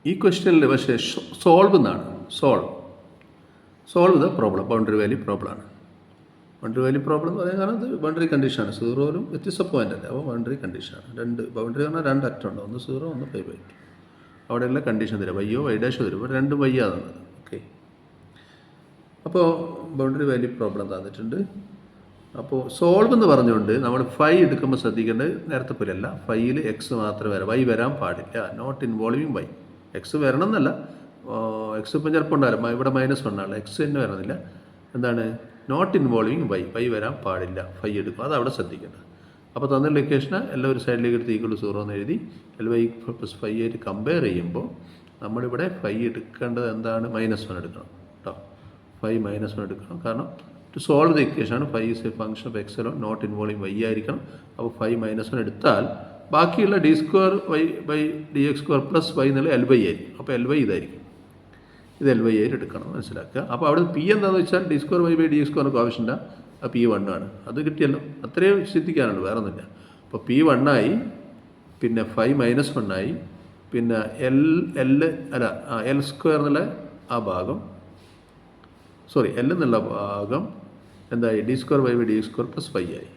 ഈ ക്വസ്റ്റ്യനിൽ പക്ഷേ സോൾവ് എന്നാണ്. Solve the problem, boundary value പ്രോബ്ലമാണ്. ബൗണ്ടറി വാല്യൂ പ്രോബ്ലം എന്ന് പറയാൻ കാരണം ഇത് ബൗണ്ടറി കണ്ടീഷനാണ്. സീറോയിലും വ്യത്യസ്ത പോയിന്റ് അല്ലേ, അപ്പോൾ ബൗണ്ടറി കണ്ടീഷനാണ്. ബൗണ്ടറി പറഞ്ഞാൽ 2 അറ്റമുണ്ട്, ഒന്ന് 0 ഒന്ന് π/2. അവിടെയുള്ള കണ്ടീഷൻ തരും, വയ്യോ വൈ ഡാഷോ തരും. ഇവിടെ 2 വയ്യാ തന്നത്. ഓക്കെ, അപ്പോൾ ബൗണ്ടറി വാല്യൂ പ്രോബ്ലം തന്നിട്ടുണ്ട്. അപ്പോൾ സോൾവ് എന്ന് പറഞ്ഞുകൊണ്ട് നമ്മൾ ഫൈ എടുക്കുമ്പോൾ ശ്രദ്ധിക്കേണ്ടത് നേരത്തെ പോലെയല്ല, ഫൈയിൽ എക്സ് മാത്രമേ വരാം, വൈ വരാൻ പാടില്ല. Not involving Y. എക്സ് വരണം എന്നല്ല, എക്സ് ഇപ്പം ചിലപ്പോൾ ഉണ്ടാവില്ല, ഇവിടെ -1 ആണ്, എക്സ് തന്നെ വരണമെന്നില്ല. എന്താണ് നോട്ട് ഇൻവോൾവിങ് വൈ വരാൻ പാടില്ല, ഫൈ എടുക്കും, അത് അവിടെ ശ്രദ്ധിക്കേണ്ടത്. അപ്പോൾ തന്ന ലൊക്കേഷന് എല്ലാം ഒരു സൈഡിലേക്ക് എടുത്ത് =0 എന്ന് എഴുതി Ly + ഫൈ ആയിട്ട് കമ്പയർ ചെയ്യുമ്പോൾ നമ്മളിവിടെ ഫൈ എടുക്കേണ്ടത് എന്താണ്, -1 എടുക്കണം കേട്ടോ. ഫൈ -1 എടുക്കണം, കാരണം ടു സോൾവ് ദ ഇക്വേഷനാണ്. Phi is a function of X alone, not involving Y ആയിരിക്കണം. അപ്പോൾ ഫൈ -1 എടുത്താൽ ബാക്കിയുള്ള d²y/dx² + y എന്നുള്ള Ly ആയിരിക്കും. അപ്പോൾ Ly ഇതായിരിക്കും, ഇത് Ly ആയിട്ട് എടുക്കണം, മനസ്സിലാക്കുക. അപ്പോൾ അവിടെ പി എന്താണെന്ന് വെച്ചാൽ d²y/dx² ആവശ്യമില്ല, ആ P1 ആണ്. അത് കിട്ടിയല്ലോ, അത്രയും ശ്രദ്ധിക്കാനുള്ളൂ, വേറെ ഒന്നുമില്ല. അപ്പോൾ P1 ആയി, പിന്നെ ഫൈ -1 ആയി, പിന്നെ L² എന്നുള്ള ആ ഭാഗം, L എന്നുള്ള ഭാഗം എന്തായി, d²y/dx² + y ആയി.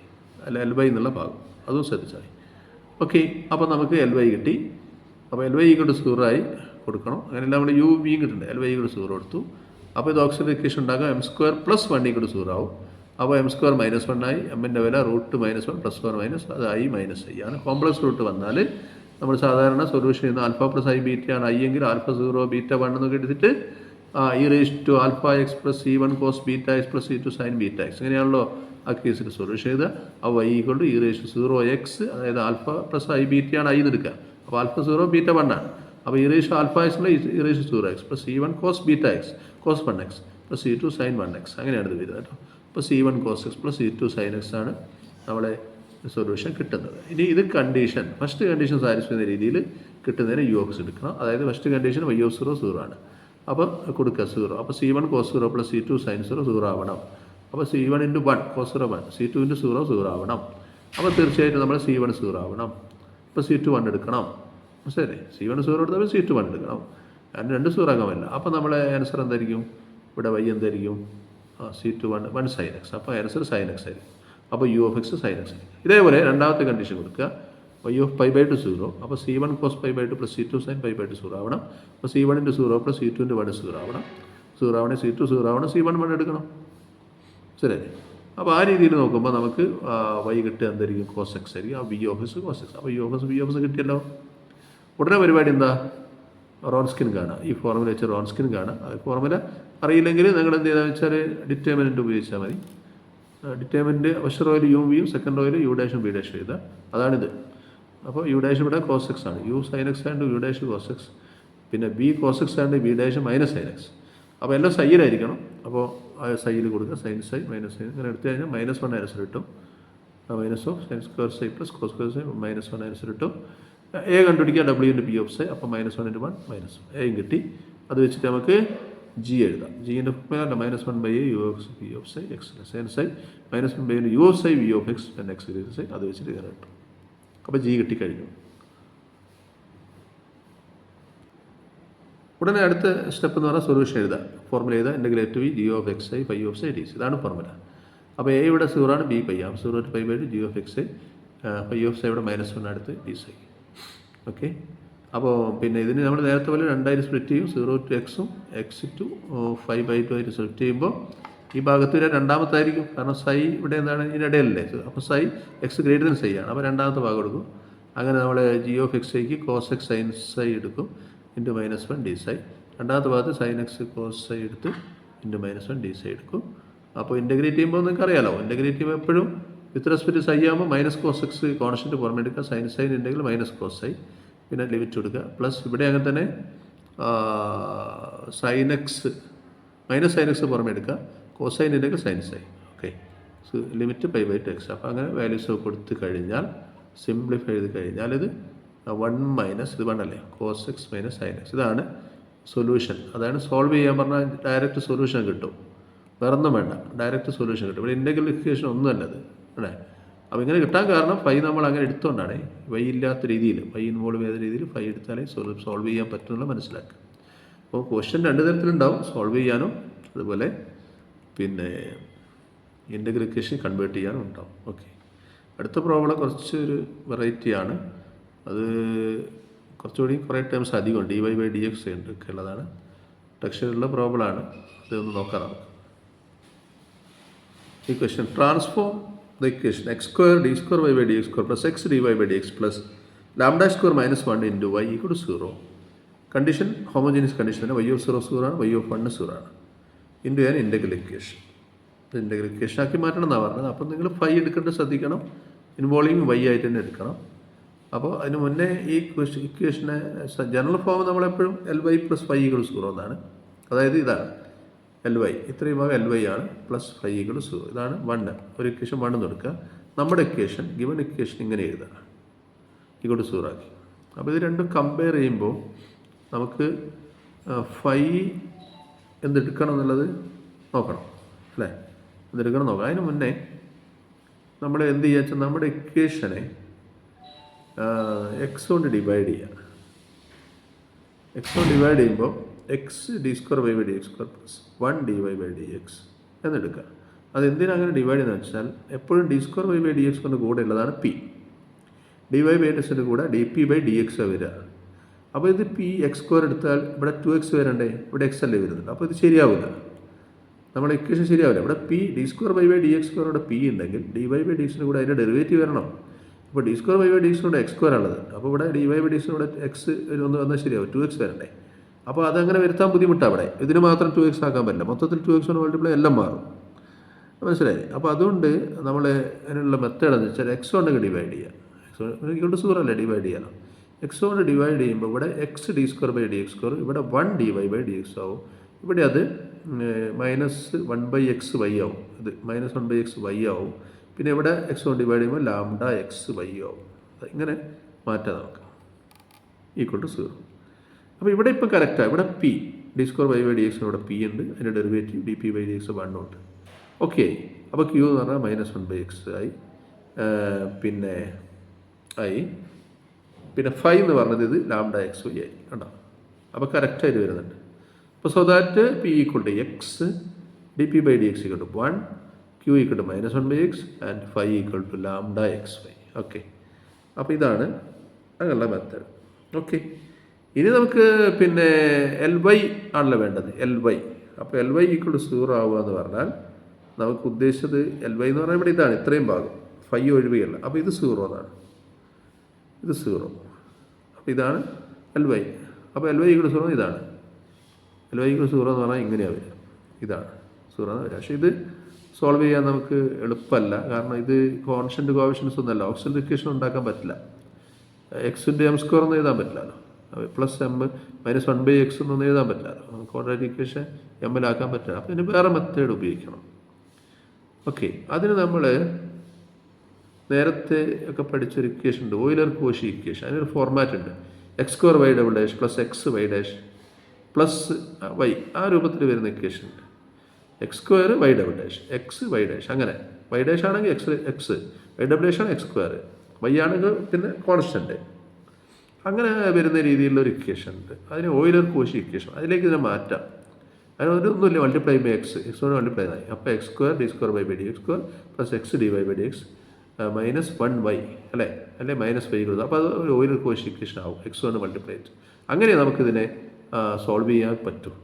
അല്ല Ly എന്നുള്ള ഭാഗം, അതും ശ്രദ്ധിച്ചാൽ. ഓക്കെ, അപ്പോൾ നമുക്ക് Ly കിട്ടി. അപ്പോൾ Ly = 0 ആയി കൊടുക്കണം. അങ്ങനെ നമ്മൾ u v കിട്ടുന്നുണ്ട്, Ly = 0 കൊടുത്തു. അപ്പോൾ ഇത് ഓക്സിലറി ഇക്വേഷൻ ഉണ്ടാകുക, m² + 1 = 0 ആവും. അപ്പോൾ m² -1 ആയി, എമ്മിൻ്റെ വില √-1 +1 അതായി -i ആണ്. കോംപ്ലക്സ് റൂട്ട് വന്നാൽ നമ്മൾ സാധാരണ സൊല്യൂഷൻ ചെയ്യുന്ന α + i β ആണ്. i എങ്കിൽ α0 β1 എന്നൊക്കെ എടുത്തിട്ട് e⁴ x + c1 cos βx + c2 sin βx, ഇങ്ങനെയാണല്ലോ ആ കേസിൽ സൊല്യൂഷൻ ചെയ്ത്. അപ്പോൾ y = e⁴x, അതായത് α + i β ആണ് i എന്ന് എടുക്കുക. അപ്പോൾ α0 β1 ആണ്. അപ്പോൾ e⁴x e⁴x + c1 cos βx cos 1x + c2 sin 1x, അങ്ങനെയാണ് ഇത് വരുന്നത് കേട്ടോ. അപ്പോൾ c1 cos x + c2 sin x ആണ് നമ്മളെ സൊല്യൂഷൻ കിട്ടുന്നത്. ഇനി ഇത് കണ്ടീഷൻ, ഫസ്റ്റ് കണ്ടീഷൻ സാറ്റിസ്ഫൈ ചെയ്യുന്ന രീതിയിൽ കിട്ടുന്നതിന് u(x) എടുക്കണം. അതായത് ഫസ്റ്റ് കണ്ടീഷൻ y(0) 0 ആണ്. അപ്പോൾ കൊടുക്കുക 0. അപ്പോൾ c1 cos 0 + c2 sin 0 0 ആവണം. അപ്പോൾ c1 × 1 cos 0 1, c2 × 0 0 ആവണം. അപ്പോൾ തീർച്ചയായിട്ടും നമ്മൾ c1 0 ആവണം. അപ്പോൾ c2 1 എടുക്കണം, ശരി. c1 0 എടുത്താൽ c2 1 എടുക്കണം, അതിന് 2 0 ആക്കാൻ പറ്റില്ല. അപ്പോൾ നമ്മളെ ആൻസർ എന്തായിരിക്കും, ഇവിടെ y എന്തായിരിക്കും, c2 1 sin x. അപ്പോൾ ആൻസർ sin x ആയിരിക്കും. അപ്പോൾ u(x) sin x ആയിരിക്കും. ഇതേപോലെ രണ്ടാമത്തെ കണ്ടീഷൻ കൊടുക്കുക, y(π/2) 0. അപ്പോൾ c1 cos π/2 + c2 sin π/2 0 ആവണം. അപ്പോൾ c1 × 0 + c2 × 1 0 ആവണം. 0 ആവണേ c2 0 ആവണം, c1 1 എടുക്കണം, ശരി. അപ്പോൾ ആ രീതിയിൽ നോക്കുമ്പോൾ നമുക്ക് y കിട്ടുക എന്തായിരിക്കും, cos x ആയിരിക്കും. ആ v(x) cos x. അപ്പോൾ v(x) കിട്ടിയല്ലോ. ഉടനെ പരിപാടി എന്താ, റോൺസ്കിൻ കാണുക. ഈ ഫോർമുല വെച്ച് റോൺസ്കിൻ കാണുക. ഫോർമുല അറിയില്ലെങ്കിൽ നിങ്ങൾ എന്ത് ചെയ്താൽ വെച്ചാൽ ഡിറ്റർമിനൻ്റ് ഉപയോഗിച്ചാൽ മതി. ഡിറ്റർമിനൻ്റ് ഫസ്റ്റ് റോയിൽ u v യും സെക്കൻഡ് റോയിൽ u' b' എഴുതുക, അതാണിത്. അപ്പോൾ u' ഇവിടെ cos x ആണ്, u sin x and u' cos x, പിന്നെ b cos x and b' -sin x. അപ്പോൾ എല്ലാം സൈയിലായിരിക്കണം. അപ്പോൾ സൈയിൽ കൊടുക്കുക, sin ψ -sin ഇങ്ങനെ എടുത്തു കഴിഞ്ഞാൽ -1 ആൻസർ കിട്ടും. -sin² ψ + cos² ψ -1 ആൻസർ കിട്ടും. a കണ്ടുപിടിക്കുക, w × p of ψ. അപ്പോൾ -1 × 1 -a കിട്ടി. അത് വെച്ചിട്ട് നമുക്ക് g എഴുതാം. gൻ്റെ formula -1/a u(x) p of ψ x sin ψ -1/a u of ψ v of x x ψ, അത് വെച്ചിട്ട് ഇങ്ങനെ കിട്ടും. അപ്പോൾ g കിട്ടിക്കഴിഞ്ഞു. ഉടനെ അടുത്ത സ്റ്റെപ്പ് എന്ന് പറഞ്ഞാൽ സൊല്യൂഷൻ എഴുതുക. ഫോർമുല എഴുതുക, integrate g of x i pi of ψ dx. ഇതാണ് ഫോർമുല. അപ്പോൾ a ഇവിടെ 0 ആണ്, b π ആണ്. 0 to π/2 g of x i pi of ψ ഇവിടെ -1 അടുത്ത് d ψ. ഓക്കെ, അപ്പോൾ പിന്നെ ഇതിന് നമ്മൾ നേരത്തെ പോലെ 2 ആയിട്ട് സ്പ്ലിറ്റ് ചെയ്യും. 0 to x ഉം x to 5/2 ആയിട്ട് സ്പ്ലിറ്റ് ചെയ്യുമ്പോൾ ഈ ഭാഗത്ത് രണ്ടാമത്തായിരിക്കും, കാരണം ψ ഇവിടെ എന്താണ്, ഇതിനിടയിലല്ലേ. അപ്പോൾ ψ x > ψ ആണ്. അപ്പോൾ രണ്ടാമത്തെ ഭാഗം എടുക്കും. അങ്ങനെ നമ്മൾ g of x iക്ക് cos x sin ψ എടുക്കും × -1 d ψ. രണ്ടാമത്തെ ഭാഗത്ത് sin x cos ψ എടുത്ത് × -1 d ψ എടുക്കും. അപ്പോൾ ഇൻ്റഗ്രേറ്റ് ചെയ്യുമ്പോൾ നിങ്ങൾക്ക് അറിയാലോ, ഇൻ്റഗ്രേറ്റ് ചെയ്യുമ്പോൾ എപ്പോഴും വിത്ത് റെസ്പെക്ട് ψ ആകുമ്പോൾ -cos x കോൺസ്റ്റൻറ്റ് പുറമെ എടുക്കുക, sin ഉണ്ടെങ്കിൽ -cos ψ, പിന്നെ ലിമിറ്റ് കൊടുക്കുക. പ്ലസ് ഇവിടെ അങ്ങനെ തന്നെ sin x പുറമെ എടുക്കുക, കോസൈൻ ഉണ്ടെങ്കിൽ sin ψ. Okay, limit π/2x. അപ്പോൾ അങ്ങനെ വാല്യൂസ് കൊടുത്ത് കഴിഞ്ഞാൽ, സിംപ്ലിഫൈ ചെയ്ത് കഴിഞ്ഞാൽ ഇത് 1 - ഇത് 1 അല്ലേ, cos x - sin x. ഇതാണ് സൊല്യൂഷൻ. അതാണ് സോൾവ് ചെയ്യാൻ പറഞ്ഞാൽ ഡയറക്റ്റ് സൊല്യൂഷൻ കിട്ടും, വേറൊന്നും വേണ്ട, ഡയറക്റ്റ് സൊല്യൂഷൻ കിട്ടും. ഇവിടെ ഇൻ്റഗ്രൽ ഇക്വേഷൻ ഒന്നും അല്ലത്, അല്ലേ. അപ്പോൾ ഇങ്ങനെ കിട്ടാൻ കാരണം ഫൈ നമ്മൾ അങ്ങനെ എടുത്തുകൊണ്ടാണ്, വൈ ഇല്ലാത്ത രീതിയിൽ, ഫൈ ഇൻവോൾവ് ചെയ്ത രീതിയിൽ ഫൈ എടുത്താലേ സോൾവ് ചെയ്യാൻ പറ്റുമെന്നുള്ള മനസ്സിലാക്കുക. അപ്പോൾ ക്വസ്റ്റ്യൻ രണ്ട് തരത്തിലുണ്ടാവും, സോൾവ് ചെയ്യാനും അതുപോലെ പിന്നെ ഇൻ്റഗ്രൽ ഇക്വേഷൻ കൺവേർട്ട് ചെയ്യാനും ഉണ്ടാവും. ഓക്കെ, അടുത്ത പ്രോബ്ലം കുറച്ചൊരു വെറൈറ്റിയാണ്. അത് കുറച്ചുകൂടി കുറേ ടേംസ് അധികം d Y by D x ഉണ്ട് ഒക്കെ ഉള്ളതാണ്. ടെക്സ്ചറുള്ള പ്രോബ്ലമാണ്, അതൊന്ന് നോക്കാം നമുക്ക്. Equation transform the equation x square d square y by dx square plus x dy by dx plus lambda square minus 1 into y equal to 0. Condition homogeneous condition തന്നെ, y of 0 0 ആണ്, y of 1 0 ആണ്, into an integral equation. Integral equation ആക്കി മാറ്റണം എന്നാണ് പറഞ്ഞത്. അപ്പോൾ നിങ്ങൾ phi എടുക്കേണ്ടത് ശ്രദ്ധിക്കണം, ഇൻവോൾവിങ് y ആയിട്ട് തന്നെ എടുക്കണം. അപ്പോൾ അതിന് മുന്നേ ഈ ഇക്വേഷനെ ജനറൽ ഫോം നമ്മളെപ്പോഴും l y plus phi equal 0 എന്നാണ്. അതായത് ഇതാണ് എൽ വൈ, ഇത്രയും ഭാഗം എൽ വൈ ആണ്, പ്ലസ് ഫൈ ഈക്വൽ 0. ഇതാണ് 1. ഒരു ഇക്വേഷൻ 1 എന്ന് എടുക്കുക. നമ്മുടെ ഇക്വേഷൻ ഗിവൺ ഇക്വേഷൻ ഇങ്ങനെ എഴുതുക, ഈക്വൽ ടു 0 ആക്കി. അപ്പോൾ ഇത് രണ്ടും കമ്പയർ ചെയ്യുമ്പോൾ നമുക്ക് ഫൈ എന്തെടുക്കണം എന്നുള്ളത് നോക്കണം അല്ലേ, എന്തെടുക്കണം നോക്കാം. അതിന് മുന്നേ നമ്മൾ എന്ത് ചെയ്യുക വെച്ചാൽ നമ്മുടെ ഇക്വേഷനെ എക്സ് കൊണ്ട് ഡിവൈഡ് ചെയ്യുക. എക്സ് കൊണ്ട് ഡിവൈഡ് ചെയ്യുമ്പോൾ X D square Y by D X square plus 1 D Y by D X എന്നെടുക്കുക. അത് എന്തിനാണ് അങ്ങനെ ഡിവൈഡ് ചെയ്യുന്നത് വെച്ചാൽ എപ്പോഴും D square Y by D X കൊണ്ട് കൂടെ ഉള്ളതാണ് പി, ഡി വൈ ബൈ എക്സിൻ്റെ കൂടെ D P by D X വരിക. അപ്പോൾ ഇത് പി എക്സ് സ്ക്വയർ എടുത്താൽ ഇവിടെ 2x വരണ്ടേ, ഇവിടെ എക്സ് അല്ലേ വരുന്നുണ്ട്. അപ്പോൾ ഇത് ശരിയാവില്ല, നമ്മുടെ ഇക്വേഷൻ ശരിയാവില്ല. ഇവിടെ p d square Y by D x സ്ക്വയറോടെ പി ഉണ്ടെങ്കിൽ ഡി വൈ ബൈ ഡി എക്സിൻ്റെ കൂടെ അതിൻ്റെ ഡെറിവേറ്റീവ് വരണം. അപ്പോൾ d square Y by d എക്സിനോട് എക്സ് സ്ക്വയർ ഉള്ളത്, അപ്പോൾ ഇവിടെ ഡി വൈ ബൈ ഡി എക്സിനോട് എക്സ് ഒന്ന് വന്നാൽ ശരിയാവും, 2x വരണ്ടേ. അപ്പോൾ അതങ്ങനെ വരുത്താൻ ബുദ്ധിമുട്ടാണ്. അവിടെ ഇതിന് മാത്രം 2x ആക്കാൻ പറ്റില്ല, മൊത്തത്തിൽ 2x കൊണ്ട് മൾട്ടിപ്ലൈ എല്ലാം മാറും, മനസ്സിലായി. അപ്പോൾ അതുകൊണ്ട് നമ്മൾ അതിനുള്ള മെത്തേഡ് എന്ന് വെച്ചാൽ എക്സ് കൊണ്ട് ഡിവൈഡ് ചെയ്യുക. എക്സ് 0 അല്ലേ, ഡിവൈഡ് ചെയ്യാനോ. എക്സ് കൊണ്ട് ഡിവൈഡ് ചെയ്യുമ്പോൾ ഇവിടെ x D square by D X square, ഇവിടെ 1 D Y by D x ആവും. ഇവിടെ അത് -1/xy ആവും, ഇത് -1/xy ആവും. പിന്നെ ഇവിടെ എക്സ് കൊണ്ട് ഡിവൈഡ് ചെയ്യുമ്പോൾ ലാംഡ എക്സ് വൈ ആവും. ഇങ്ങനെ മാറ്റാം നമുക്ക്, ഈക്വൽ ടു 0. അപ്പോൾ ഇവിടെ ഇപ്പോൾ കറക്റ്റാണ്. ഇവിടെ p d square Y by d എക്സിന് ഇവിടെ പി ഉണ്ട്, അതിൻ്റെ derivative d P by D x 1 ഉണ്ട്. ഓക്കെ, അപ്പോൾ ക്യൂ എന്ന് പറഞ്ഞാൽ -1/x ആയി, പിന്നെ ആയി, പിന്നെ ഫൈ എന്ന് പറഞ്ഞത് ഇത് ലാംഡ എക്സ് വൈ ആയി, കണ്ടോ. അപ്പോൾ കറക്റ്റായിട്ട് വരുന്നുണ്ട്. അപ്പോൾ so that p equal to x d P by D x equal to 1, q equal to -1/x and phi equal to lambda x y. Okay, അപ്പോൾ ഇതാണ് അങ്ങനെയുള്ള മെത്തേഡ്. ഓക്കെ, ഇനി നമുക്ക് പിന്നെ എൽ വൈ ആണല്ലോ വേണ്ടത്, എൽ വൈ. അപ്പോൾ L Y equal to 0 ആവുക എന്ന് പറഞ്ഞാൽ നമുക്ക് ഉദ്ദേശിച്ചത് എൽ വൈ എന്ന് പറഞ്ഞാൽ ഇവിടെ ഇതാണ്, ഇത്രയും ഭാഗം ഫൈ ഒഴിവുകയല്ല. അപ്പോൾ ഇത് 0 എന്നാണ്, ഇത് 0. അപ്പോൾ ഇതാണ് എൽ വൈ. അപ്പോൾ എൽ വൈ ഈക്വൽ ടു 0 ഇതാണ്. എൽ വൈ ഈക്വൽ ടു 0 എന്ന് പറഞ്ഞാൽ ഇങ്ങനെയാണ് വരിക, ഇതാണ് 0 എന്ന് വരിക. പക്ഷേ ഇത് സോൾവ് ചെയ്യാൻ നമുക്ക് എളുപ്പമല്ല, കാരണം ഇത് കോൺസ്റ്റന്റ് കോഎഫിഷ്യൻസ് ഒന്നല്ല, ഓക്സിലറി ഇക്വേഷൻ ഉണ്ടാക്കാൻ പറ്റില്ല. എക്സിൻ്റെ എം സ്ക്വയർ ഒന്നും എഴുതാൻ പറ്റില്ലല്ലോ, പ്ലസ് എം -1/x ഒന്നും എഴുതാൻ പറ്റില്ലല്ലോ, ക്വാഡ്രാറ്റിക് ഇക്വേഷൻ എമ്മിലാക്കാൻ പറ്റില്ല. അപ്പോൾ ഇതിന് വേറെ മെത്തേഡ് ഉപയോഗിക്കണം. ഓക്കെ, അതിന് നമ്മൾ നേരത്തെ ഒക്കെ പഠിച്ചൊരു ഇക്വേഷൻ ഉണ്ട്, ഓയിലർ കോഷി ഇക്വേഷൻ. അതിനൊരു ഫോർമാറ്റ് ഉണ്ട്, x square y double dash plus x y dash plus y, ആ രൂപത്തിൽ വരുന്ന ഇക്വേഷൻ ഉണ്ട്. X square y double dash x y dash, അങ്ങനെ വൈ ഡാഷ് ആണെങ്കിൽ എക്സ്, വൈ ഡബിൾ ഡാഷ് ആണ് എക്സ് സ്ക്വയർ, വൈ ആണെങ്കിൽ പിന്നെ കോൺസ്റ്റൻറ്റ്, അങ്ങനെ വരുന്ന രീതിയിലുള്ള ഒരു ഇക്വേഷൻ ഉണ്ട്. അതിന് ഓയിലർ കോഷി ഇക്വേഷൻ. അതിലേക്ക് ഇതിനെ മാറ്റാം. അതിനൊന്നുമില്ല, മൾട്ടിപ്ലൈ ബൈ എക്സ് കൊണ്ട് മൾട്ടിപ്ലൈ ആയി. അപ്പോൾ x square d square by D X square plus x d Y by D x -1y അല്ലേ, അല്ലെ -y കൊടുത്തു. അപ്പോൾ അത് ഒരു ഓയിലർ കോഷി ഇക്വേഷൻ ആവും, എക്സ് കൊണ്ട് മൾട്ടിപ്ലൈ ചെയ്ത്. അങ്ങനെ നമുക്കിതിനെ സോൾവ് ചെയ്യാൻ പറ്റും.